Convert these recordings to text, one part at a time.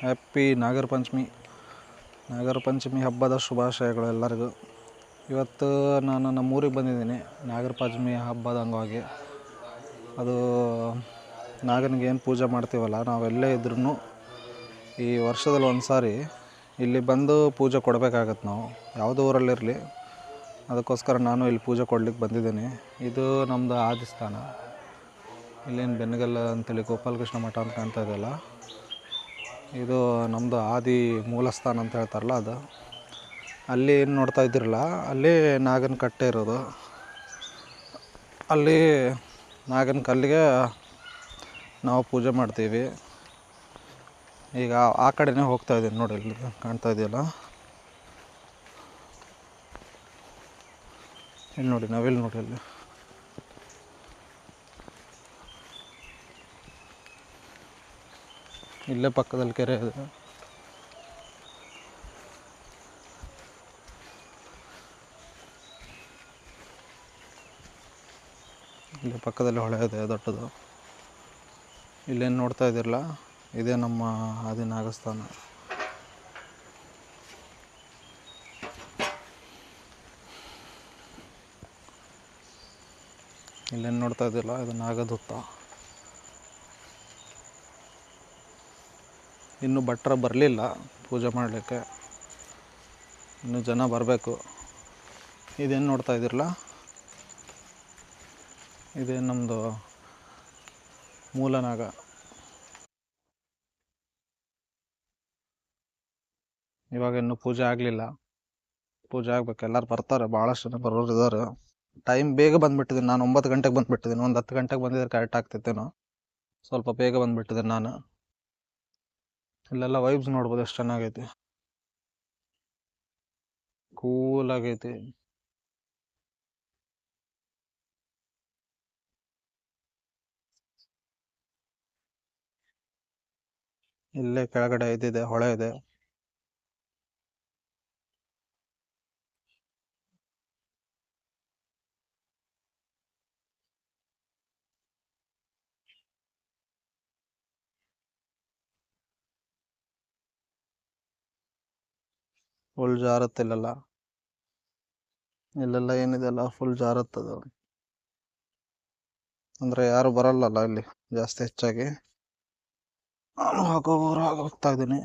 Happy Nagara Panchami ಹಬ್ಬದ ಶುಭಾಶಯಗಳು ಎಲ್ಲರಿಗೂ. ಇವತ್ತು ನಾನು ನಮ್ಮೂರಿಗೆ ಬಂದಿದ್ದೀನಿ ನಾಗರ ಪಂಚಮಿ ಹಬ್ಬದ ಅಂಗವಾಗಿ. ಅದು ನಾಗನಿಗೆ ಏನು ಪೂಜೆ ಮಾಡ್ತೀವಲ್ಲ, ನಾವೆಲ್ಲೇ ಇದ್ರೂ ಈ ವರ್ಷದಲ್ಲಿ ಒಂದು ಸಾರಿ ಇಲ್ಲಿ ಬಂದು ಪೂಜೆ ಕೊಡಬೇಕಾಗತ್ತೆ. ನಾವು ಯಾವುದೋ ಊರಲ್ಲಿರಲಿ, ಅದಕ್ಕೋಸ್ಕರ ನಾನು ಇಲ್ಲಿ ಪೂಜೆ ಕೊಡ್ಲಿಕ್ಕೆ ಬಂದಿದ್ದೀನಿ. ಇದು ನಮ್ಮದು ಆದಿಸ್ಥಾನ. ಇಲ್ಲೇನು ಬೆನ್ನಗಲ್ಲ ಅಂತೇಳಿ ಗೋಪಾಲಕೃಷ್ಣ ಮಠ ಅಂತ ಕಾಣ್ತಾ ಇದೆಯಲ್ಲ, ಇದು ನಮ್ಮದು ಆದಿ ಮೂಲ ಸ್ಥಾನ ಅಂತ ಹೇಳ್ತಾರಲ್ಲ ಅದು. ಅಲ್ಲಿ ಏನು ನೋಡ್ತಾ ಇದ್ದಿರಲ್ಲ, ಅಲ್ಲಿ ನಾಗನ ಕಟ್ಟೆ ಇರೋದು. ಅಲ್ಲಿ ನಾಗನ ಕಲ್ಲಿಗೆ ನಾವು ಪೂಜೆ ಮಾಡ್ತೀವಿ. ಈಗ ಆ ಕಡೆನೇ ಹೋಗ್ತಾ ಇದ್ದೀನಿ ನೋಡಿ, ಇಲ್ಲಿ ಕಾಣ್ತಾ ಇದೆಯಲ್ಲ, ಇಲ್ಲಿ ನೋಡಿ, ನಾವಿಲ್ಲಿ ನೋಡಿ, ಅಲ್ಲಿ ಇಲ್ಲೇ ಪಕ್ಕದಲ್ಲಿ ಕೆರೆ ಇದೆ. ಇಲ್ಲಿ ಪಕ್ಕದಲ್ಲಿ ಹೊಳೆ ಇದೆ ದೊಡ್ಡದು. ಇಲ್ಲೇನು ನೋಡ್ತಾ ಇದ್ದೀರಲ್ಲ, ಇದೇ ನಮ್ಮ ಆದಿ ನಾಗಸ್ಥಾನ. ಇಲ್ಲೇನು ನೋಡ್ತಾ ಇದ್ದಿಲ್ಲ, ಇದು ನಾಗದುತ್ತ. ಇನ್ನೂ ಭಟ್ರ ಬರಲಿಲ್ಲ ಪೂಜೆ ಮಾಡಲಿಕ್ಕೆ, ಇನ್ನೂ ಜನ ಬರಬೇಕು. ಇದೇನು ನೋಡ್ತಾ ಇದ್ದೀರಲ್ಲ, ಇದೇ ನಮ್ಮದು ಮೂಲನಾಗ. ಇವಾಗ ಇನ್ನೂ ಪೂಜೆ ಆಗಲಿಲ್ಲ, ಪೂಜೆ ಆಗ್ಬೇಕು. ಎಲ್ಲರೂ ಬರ್ತಾರೆ, ಭಾಳಷ್ಟು ಜನ ಬರೋರು ಇದ್ದಾರೆ. ಟೈಮ್ ಬೇಗ ಬಂದುಬಿಟ್ಟಿದ್ದೀನಿ ನಾನು, 9 ಗಂಟೆಗೆ ಬಂದುಬಿಟ್ಟಿದ್ದೀನಿ. ಒಂದು 10 ಗಂಟೆಗೆ ಬಂದಿದ್ರೆ ಕರೆಕ್ಟ್ ಆಗ್ತಿತ್ತೇನೋ. ಸ್ವಲ್ಪ ಬೇಗ ಬಂದುಬಿಟ್ಟಿದ್ದೀನಿ ನಾನು. ಇಲ್ಲೆಲ್ಲ ವೈಬ್ಸ್ ನೋಡ್ಬೋದು, ಎಷ್ಟು ಚೆನ್ನಾಗೈತಿ, ಕೂಲ್ ಆಗೈತಿ. ಇಲ್ಲೇ ಕೆಳಗಡೆ ಇದಿದೆ, ಹೊಳೆ ಇದೆ. ಫುಲ್ ಜಾರತ್ತೆ ಇಲ್ಲೆಲ್ಲ. ಇಲ್ಲೆಲ್ಲ ಏನಿದೆ ಅಲ್ಲ, ಫುಲ್ ಜಾರತ್ತದು. ಅಂದರೆ ಯಾರು ಬರಲ್ಲಲ್ಲ ಇಲ್ಲಿ ಜಾಸ್ತಿ ಹೆಚ್ಚಾಗಿ. ನಾನು ಹೋಗ್ತಾ ಇದ್ದೀನಿ.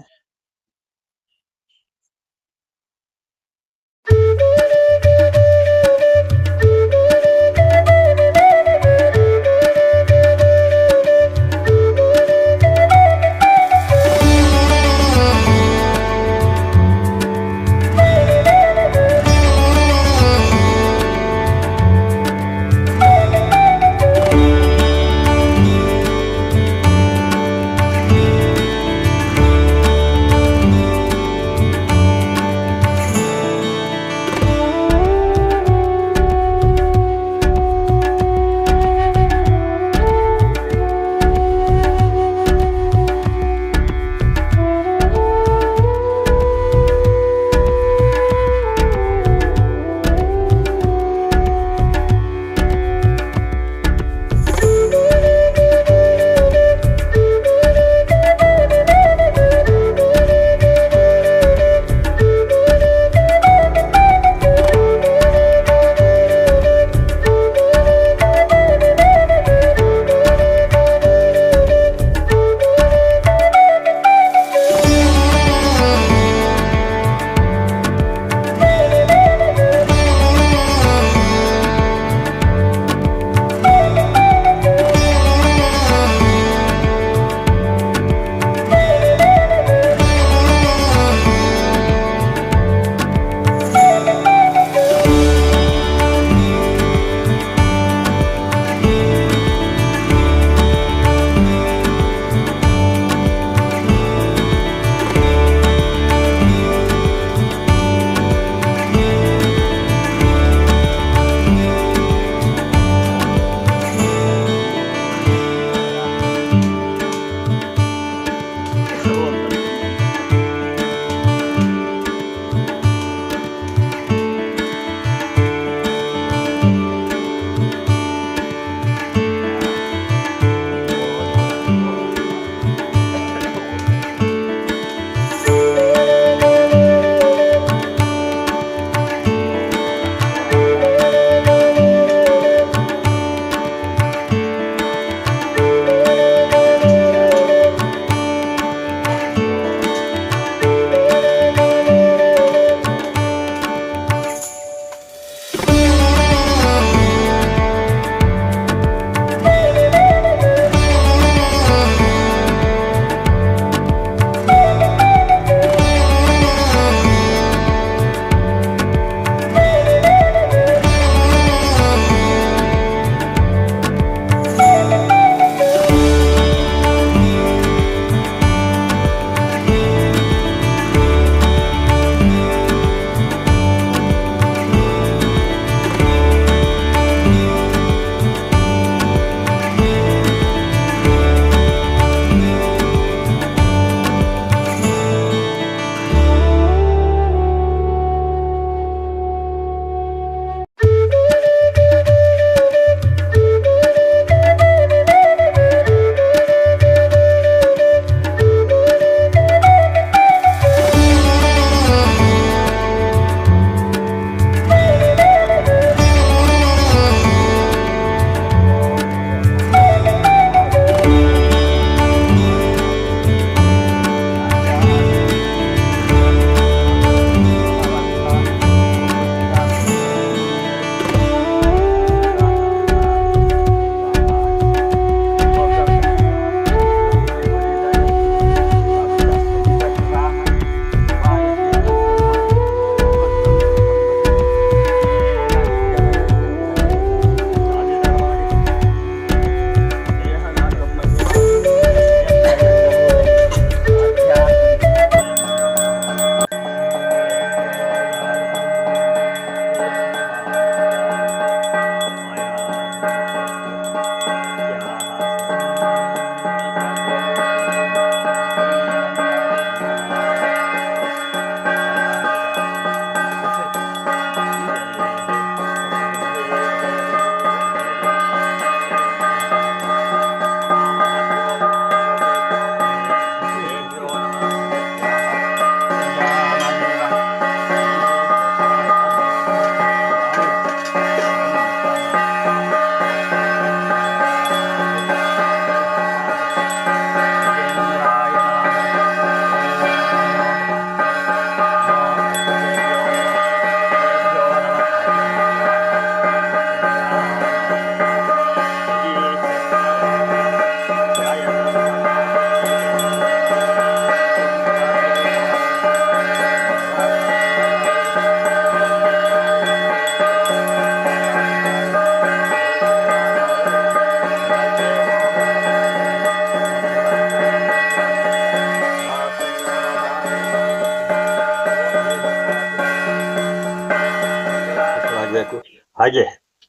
ಹಾಗೆ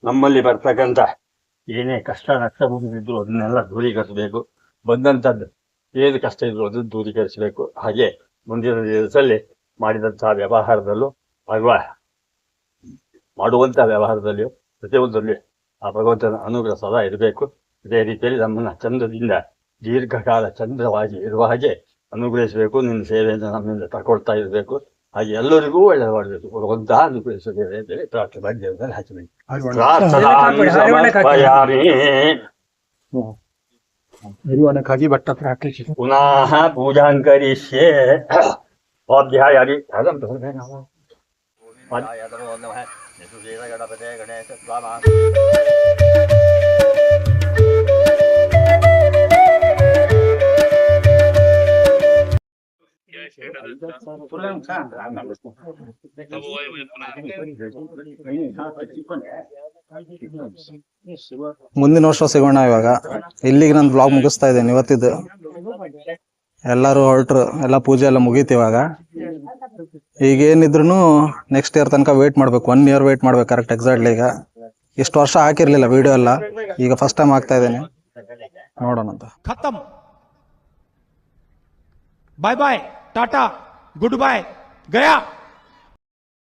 ನಮ್ಮಲ್ಲಿ ಬರ್ತಕ್ಕಂಥ ಏನೇ ಕಷ್ಟ ನಷ್ಟ ಬಂದಿದ್ರು ಅದನ್ನೆಲ್ಲ ದೂರೀಕರಿಸಬೇಕು. ಬಂದಂಥದ್ದು ಏನು ಕಷ್ಟ ಇದ್ರು ಅದನ್ನು ದೂರೀಕರಿಸಬೇಕು. ಹಾಗೆ ಮುಂದಿನ ದಿವಸದಲ್ಲಿ ಮಾಡಿದಂತಹ ವ್ಯವಹಾರದಲ್ಲೂ ಅಥವಾ ಮಾಡುವಂಥ ವ್ಯವಹಾರದಲ್ಲಿಯೂ ಪ್ರತಿಯೊಂದರಲ್ಲಿ ಆ ಭಗವಂತನ ಅನುಗ್ರಹ ಸದಾ ಇರಬೇಕು. ಇದೇ ರೀತಿಯಲ್ಲಿ ನಮ್ಮನ್ನು ಚಂದ್ರದಿಂದ ದೀರ್ಘಕಾಲ ಚಂದ್ರವಾಗಿ ಇರುವ ಹಾಗೆ ಅನುಗ್ರಹಿಸಬೇಕು. ನಿನ್ನ ಸೇವೆಯಿಂದ ನಮ್ಮಿಂದ ತಗೊಳ್ತಾ ಇರಬೇಕು. ಹಾಗೆ ಎಲ್ಲರಿಗೂ ಒಳ್ಳೆಯ ಮಾಡಬೇಕು. ಭಗವಂತ ಅನುಗ್ರಹಿಸಬೇಕು ಅಂತೇಳಿ ಪ್ರಾರ್ಥನೆ ಮಾಡಿ ದೇವರಲ್ಲಿ ಹಚ್ಚಬೇಕು. ನಿರ್ವಹಣೆಗಾಗಿ ಭಟ್ಟ ಹತ್ರ ಹಾಕ್ಲಿಕ್ಕೆ ಪುನಃ ಪೂಜಾಂಕರಿಷ್ಯೆ ಅಧ್ಯಾಯಾದಿ ಗಣಪತಿ ಗಣೇಶ ಸ್ವಾಮ. ಮುಂದಿನ ವರ್ಷ ಸಿಗೋಣ. ಇವಾಗ ಇಲ್ಲಿಗೆ ನಾನು ಬ್ಲಾಗ್ ಮುಗಿಸ್ತಾ ಇದ್ದೇನೆ. ಇವತ್ತಿದ್ದು ಎಲ್ಲರೂ ಹೊರಟ್ರು, ಎಲ್ಲ ಪೂಜೆ ಎಲ್ಲ ಮುಗೀತು. ಇವಾಗ ಈಗೇನಿದ್ರು ನೆಕ್ಸ್ಟ್ ಇಯರ್ ತನಕ ವೇಟ್ ಮಾಡಬೇಕು. 1 year ವೇಟ್ ಮಾಡ್ಬೇಕು ಕರೆಕ್ಟ್ ಎಕ್ಸಾಕ್ಟ್ಲಿ. ಈಗ ಇಷ್ಟು ವರ್ಷ ಹಾಕಿರ್ಲಿಲ್ಲ ವಿಡಿಯೋ ಎಲ್ಲ, ಈಗ ಫಸ್ಟ್ ಟೈಮ್ ಹಾಕ್ತಾ ಇದ್ದೇನೆ. ನೋಡೋಣ ಅಂತ. खत्म, bye bye, ta-ta, good bye, गया.